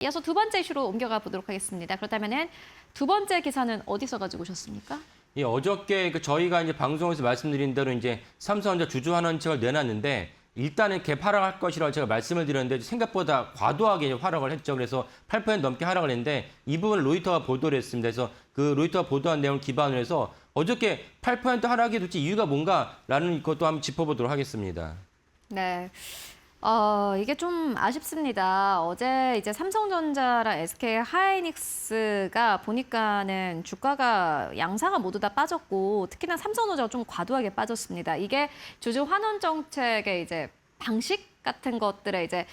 이어서 두 번째 이슈로 옮겨가 보도록 하겠습니다. 그렇다면은 두 번째 기사는 어디서 가지고 오셨습니까? 예, 어저께 저희가 이제 방송에서 말씀드린 대로 이제 삼성전자 주주 환원책을 내놨는데 일단은 갭 하락할 것이라고 제가 말씀을 드렸는데 생각보다 과도하게 하락을 했죠. 그래서 8% 넘게 하락을 했는데 이 부분을 로이터가 보도를 했습니다. 그래서 그 로이터가 보도한 내용을 기반으로 해서 어저께 8% 하락이 도대체 이유가 뭔가라는 것도 한번 짚어보도록 하겠습니다. 네. 이게 좀 아쉽습니다. 어제 이제 삼성전자랑 SK 하이닉스가 보니까는 주가가 양사가 모두 다 빠졌고 특히나 삼성전자가 좀 과도하게 빠졌습니다. 이게 주주 환원 정책의 이제 방식 같은 것들에 이제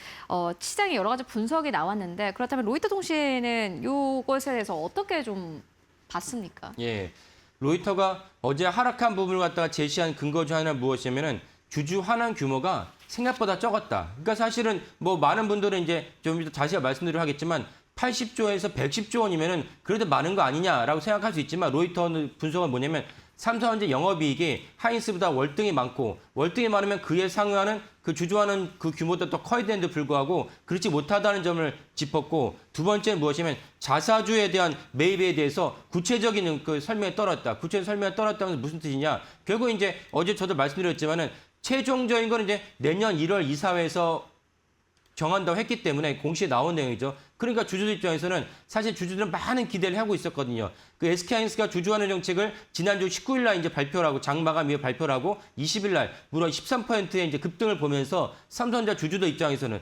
시장에 여러 가지 분석이 나왔는데 그렇다면 로이터 통신은 이것에 대해서 어떻게 좀 봤습니까? 예, 로이터가 어제 하락한 부분을 갖다가 제시한 근거 중 하나는 무엇이냐면은 주주 환원 규모가 생각보다 적었다. 그러니까 사실은 뭐 많은 분들은 이제 좀 이따 다시 말씀드리려 하겠지만 80조에서 110조 원이면은 그래도 많은 거 아니냐라고 생각할 수 있지만 로이터 분석은 뭐냐면 삼성전자 영업이익이 하이닉스보다 월등히 많고 월등히 많으면 그에 상응하는 그 주주하는 그 규모도 더 커야 되는데 불구하고 그렇지 못하다는 점을 짚었고 두 번째는 무엇이냐면 자사주에 대한 매입에 대해서 구체적인 그 설명이 떨어졌다. 구체적인 설명이 떨어졌다는 것은 무슨 뜻이냐? 결국 이제 어제 저도 말씀드렸지만은 최종적인 건 이제 내년 1월 이사회에서 정한다고 했기 때문에 공시에 나온 내용이죠. 그러니까 주주들 입장에서는 사실 주주들은 많은 기대를 하고 있었거든요. 그 SK하이닉스가 주주환원 정책을 지난주 19일 날 이제 발표를 하고 장 마감 이후에 발표를 하고 20일 날 무려 13%의 이제 급등을 보면서 삼성전자 주주들 입장에서는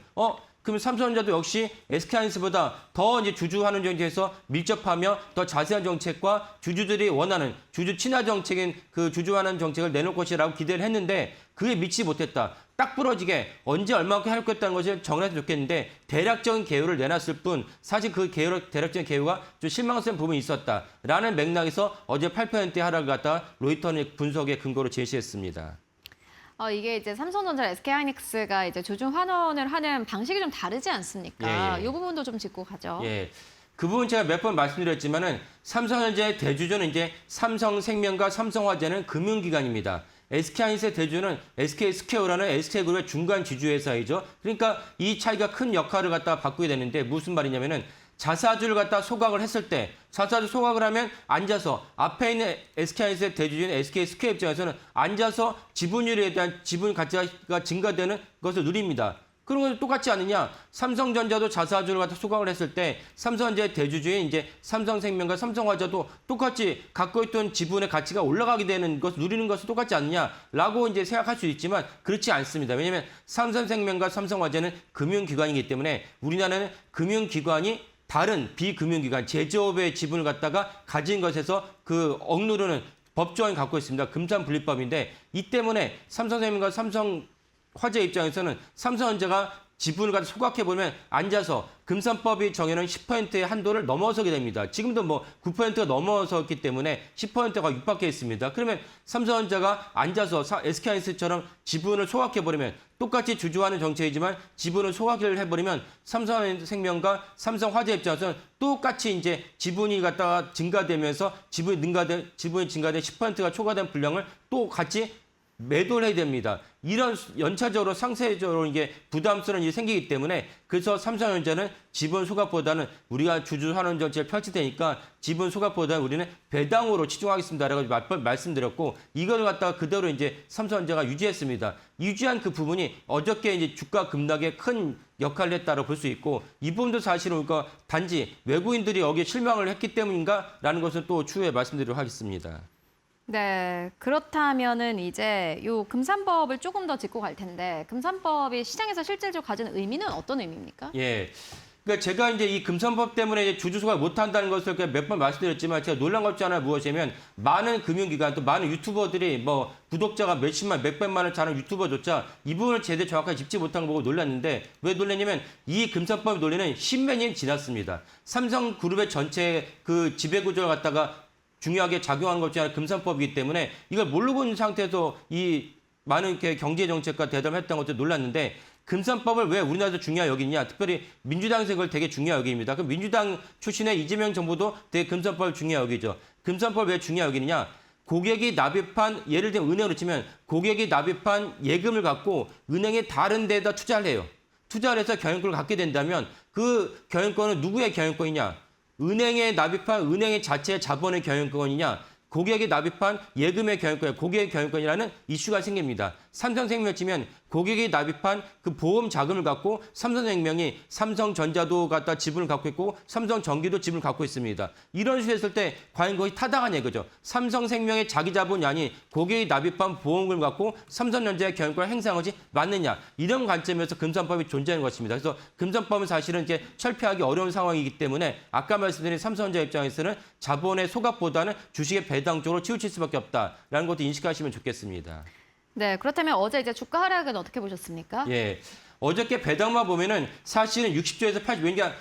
그러면 삼성전자도 역시 SK하이닉스보다 더 이제 주주환원 정책에서 밀접하며 더 자세한 정책과 주주들이 원하는 주주 친화 정책인 그 주주환원 정책을 내놓을 것이라고 기대를 했는데 그게 미치지 못했다. 딱 부러지게 언제 얼마만큼 할 거였다는 것을 정해서 좋겠는데 대략적인 계획을 내놨을 뿐 사실 그 대략적인 계획가 좀 실망스러운 부분이 있었다라는 맥락에서 어제 8%의 하락을 갖다 로이터의 분석의 근거로 제시했습니다. 이게 이제 삼성전자, SK하이닉스가 이제 주주 환원을 하는 방식이 좀 다르지 않습니까? 예, 예. 이 부분도 좀 짚고 가죠. 예. 그 부분 제가 몇 번 말씀드렸지만은 삼성전자의 대주주는 이제 삼성생명과 삼성화재는 금융기관입니다. SK하이닉스의 대주주는 SK스퀘어라는 SK그룹의 중간 지주회사이죠. 그러니까 이 차이가 큰 역할을 갖다가 바꾸게 되는데 무슨 말이냐면은 자사주를 갖다 소각을 했을 때 자사주 소각을 하면 앉아서 앞에 있는 SK하이닉스의 대주주인 SK스퀘어 입장에서는 앉아서 지분율에 대한 지분 가치가 증가되는 것을 누립니다. 그런 것도 똑같지 않느냐? 삼성전자도 자사주를 갖다 소각을 했을 때 삼성전자의 대주주인 이제 삼성생명과 삼성화재도 똑같이 갖고 있던 지분의 가치가 올라가게 되는 것을 누리는 것은 똑같지 않느냐라고 이제 생각할 수 있지만 그렇지 않습니다. 왜냐하면 삼성생명과 삼성화재는 금융기관이기 때문에 우리나라는 금융기관이 다른 비금융기관 제조업의 지분을 갖다가 가진 것에서 그 억누르는 법조항이 갖고 있습니다. 금산분립법인데 이 때문에 삼성생명과 삼성화재 입장에서는 삼성전자가 지분을 갖다 소각해보면 앉아서 금산법이 정해놓은 10%의 한도를 넘어서게 됩니다. 지금도 뭐 9%가 넘어섰기 때문에 10%가 육박해 있습니다. 그러면 삼성전자가 앉아서 SK하이닉스처럼 지분을 소각해버리면 똑같이 주주하는 정책이지만 지분을 소각을 해버리면 삼성생명과 삼성화재 입장에서는 똑같이 이제 지분이 갖다가 증가되면서 지분이 증가된 10%가 초과된 분량을 또 같이 매도를 해야 됩니다. 이런 연차적으로 상세적으로 이게 부담스러운 일이 생기기 때문에 그래서 삼성전자는 지분 소각보다는 우리가 주주 환원 정책을 펼칠 테니까 지분 소각보다는 우리는 배당으로 치중하겠습니다라고 몇 번 말씀드렸고 이걸 갖다가 그대로 이제 삼성전자가 유지했습니다. 유지한 그 부분이 어저께 이제 주가 급락에 큰 역할을 했다고 볼 수 있고 이 부분도 사실은 우리가 단지 외국인들이 여기에 실망을 했기 때문인가라는 것은 또 추후에 말씀드리도록 하겠습니다. 네, 그렇다면은 이제 요 금산법을 조금 더 짚고 갈 텐데 금산법이 시장에서 실질적으로 가지는 의미는 어떤 의미입니까? 예. 그러니까 제가 이제 이 금산법 때문에 이제 주주 소각 못 한다는 것을 몇 번 말씀드렸지만 제가 놀란 것 중에 하나 무엇이냐면 많은 금융기관 또 많은 유튜버들이 뭐 구독자가 몇십만, 몇백만을 차는 유튜버조차 이 부분을 제대로 정확하게 짚지 못한 거 보고 놀랐는데 왜 놀랐냐면 이 금산법 논리는 십몇 년이 지났습니다. 삼성그룹의 전체 그 지배구조를 갖다가 중요하게 작용하는 것 중에 하나 금산법이기 때문에 이걸 모르고 있는 상태에서 이 많은 경제정책과 대담을 했다는 것도 놀랐는데 금산법을 왜 우리나라에서 중요하게 여기냐. 특별히 민주당에서 그걸 되게 중요하게 여깁니다. 그럼 민주당 출신의 이재명 정부도 되게 금산법을 중요하게 여기죠. 금산법을 왜 중요하게 여기느냐. 고객이 납입한 예를 들면 은행으로 치면 고객이 납입한 예금을 갖고 은행의 다른 데다 투자를 해요. 투자를 해서 경영권을 갖게 된다면 그 경영권은 누구의 경영권이냐? 은행에 납입한 은행의 자체의 자본의 경영권이냐? 고객이 납입한 예금의 경영권, 고객의 경영권이라는 이슈가 생깁니다. 삼성생명을 치면 고객이 납입한 그 보험 자금을 갖고 삼성생명이 삼성전자도 갖다 지분을 갖고 있고 삼성전기도 지분을 갖고 있습니다. 이런 식으로 했을 때 과연 거의 타당한 얘기죠. 삼성생명의 자기 자본이 아닌 고객이 납입한 보험을 갖고 삼성전자의 경영권을 행사한 것이 맞느냐. 이런 관점에서 금산법이 존재하는 것입니다. 그래서 금산법은 사실은 이제 철폐하기 어려운 상황이기 때문에 아까 말씀드린 삼성전자 입장에서는 자본의 소각보다는 주식의 배당 쪽으로 치우칠 수밖에 없다라는 것도 인식하시면 좋겠습니다. 네, 그렇다면 어제 이제 주가 하락은 어떻게 보셨습니까? 예. 어저께 배당만 보면은 사실은 60조에서 80, 왜냐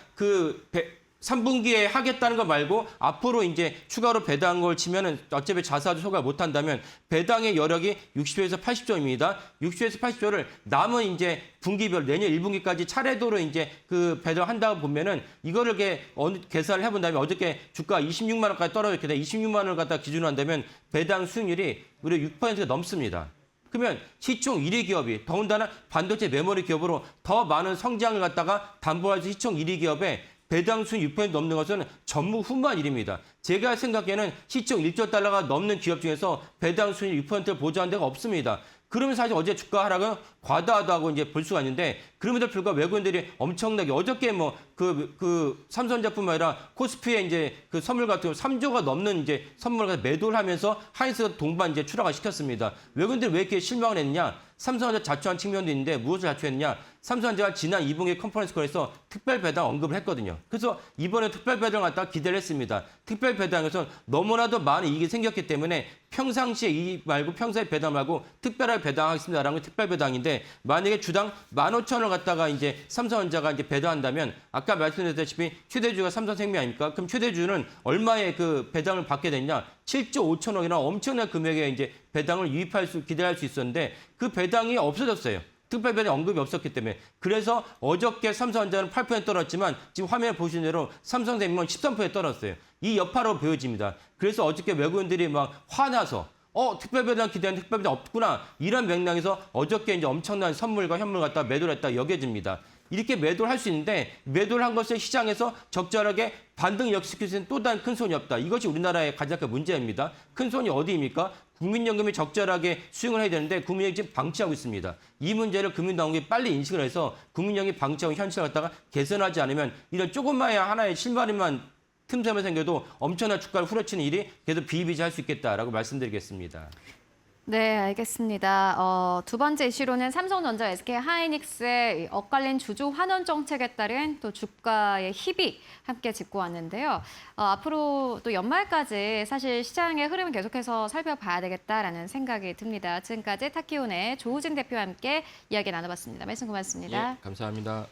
3분기에 하겠다는 거 말고 앞으로 이제 추가로 배당한 걸 치면은 어차피 자사주 소가 못 한다면 배당의 여력이 60조에서 80조입니다. 60조에서 80조를 남은 이제 분기별 내년 1분기까지 차례대로 이제 그 배당한다고 보면은 이거를 이렇게 계산을 해본다면 어저께 주가 26만 원까지 떨어졌기 때문에 26만 원을 갖다 기준으로 한다면 배당 수익률이 무려 6%가 넘습니다. 그러면 시총 1위 기업이 더군다나 반도체 메모리 기업으로 더 많은 성장을 갖다가 담보할 수 시총 1위 기업에 배당 수익 6% 넘는 것은 전무후무한 일입니다. 제가 생각에는 시총 1조 달러가 넘는 기업 중에서 배당 수익 6%를 보조한 데가 없습니다. 그러면 사실 어제 주가 하락은 과다하다고 이제 볼 수가 있는데 그럼에도 불구하고 외국인들이 엄청나게 어저께 뭐 삼성전자뿐만 아니라 코스피에 이제 그 선물 같은 거 3조가 넘는 이제 선물을 매도를 하면서 하이닉스가 동반 이제 추락을 시켰습니다. 외국인들이 왜 이렇게 실망을 했느냐? 삼성전자 자초한 측면도 있는데 무엇을 자초했느냐? 삼성전자가 지난 2분기 컨퍼런스 콜에서 특별 배당 언급을 했거든요. 그래서 이번에 특별 배당을 갖다가 기대를 했습니다. 특별 배당에서 너무나도 많은 이익이 생겼기 때문에 평상시에 이익 말고 평소에 배당 말고 특별하게 배당하겠습니다라는 게 특별 배당인데 만약에 주당 15,000원을 갖다가 이제 삼성전자가 이제 배당한다면 아까 말씀드렸다시피 최대주가 삼성생명 아닙니까? 그럼 최대주는 얼마의 그 배당을 받게 됐냐? 7조 5천억이나 엄청난 금액의 이제 배당을 기대할 수 있었는데 그 배당이 없어졌어요. 특별 배당 언급이 없었기 때문에. 그래서 어저께 삼성전자는 8% 떨어졌지만 지금 화면에 보시는 대로 삼성생명은 13% 떨어졌어요. 이 여파로 보여집니다. 그래서 어저께 외국인들이 막 화나서 특별 배당 기대한 특별 배당 없구나. 이런 맥락에서 어저께 이제 엄청난 선물과 현물 갖다 매도를 했다 여겨집니다. 이렇게 매도를 할 수 있는데 매도를 한 것을 시장에서 적절하게 반등 역시킬 수 있는 또 다른 큰 손이 없다. 이것이 우리나라의 가장 큰 문제입니다. 큰 손이 어디입니까? 국민연금이 적절하게 수용을 해야 되는데 국민연금이 지금 방치하고 있습니다. 이 문제를 금융당국이 빨리 인식을 해서 국민연금이 방치하고 현실을 갖다가 개선하지 않으면 이런 조금만의 하나의 실마리만 틈새만 생겨도 엄청난 주가를 후려치는 일이 계속 비일비재할 수 있겠다라고 말씀드리겠습니다. 네, 알겠습니다. 두 번째 이슈로는 삼성전자, SK하이닉스의 엇갈린 주주 환원 정책에 따른 또 주가의 희비 함께 짚고 왔는데요. 앞으로 또 연말까지 사실 시장의 흐름을 계속해서 살펴봐야 되겠다라는 생각이 듭니다. 지금까지 타키온의 조우진 대표와 함께 이야기 나눠봤습니다. 말씀 고맙습니다. 예, 감사합니다.